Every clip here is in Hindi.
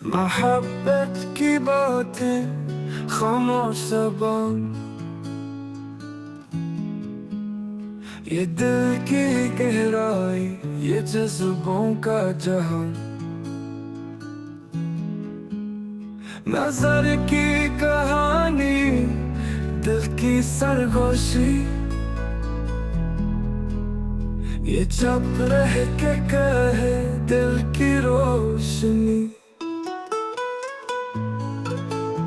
मोहब्बत की बातें खामोश ज़बान, ये दिल की गहराई, ये जज्बों का जहां। नजर की कहानी, दिल की सरगोशी, ये जब रह के कहे दिल की रोशनी।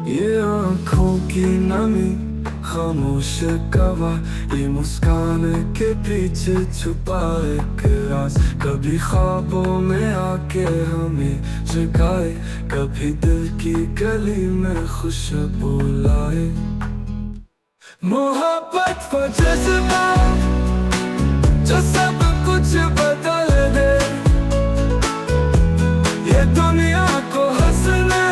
ये आँखों की नमी, खामोश गवाह, ये मुस्कान के पीछे छुपा एक राज। कभी ख्वाबों में आके हमें जगाए, कभी दिल की गली में खुशबू लाए। मोहब्बत वो जज्बा जो सब कुछ बदल दे, ये दुनिया को हंसने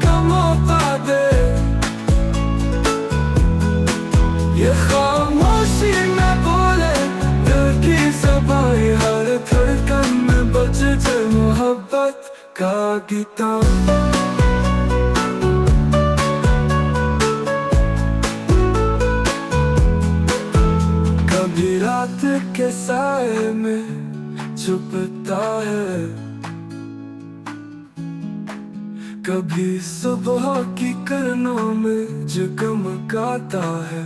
का मौका दे। ये खामोशी में बोले दिल की ज़बान, हर धड़कन में बजे मोहब्बत का गीता। कभी रात के साए में छुपता है, कभी सुबह की किरणों में जगमगाता है।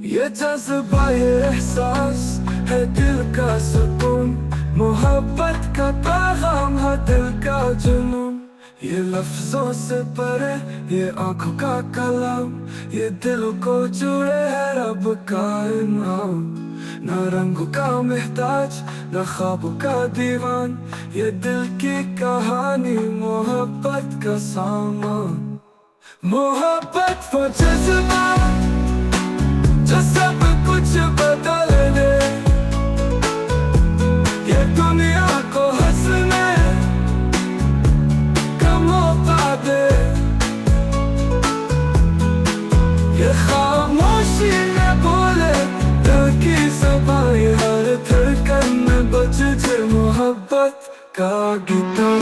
ये जज्बा, ये एहसास है दिल का सुकून, मोहब्बत का पैगाम है दिल का जुनून। ये लफ्जों से परे, ये आँखों का कलाम, ये दिल को जुड़े है रब का इनाम। ना रंगों का मोहताज, ना ख्वाबों का दीवान, ये दिल की कहानी, मोहब्बत का सामान। मोहब्बत वो जज्बा जो सब कुछ बदल दे, ये दुनिया को हंसने का मौका दे। ये खामोशी में बोले दिल की ज़बान, हर धड़कन में बजे मोहब्बत का गीत।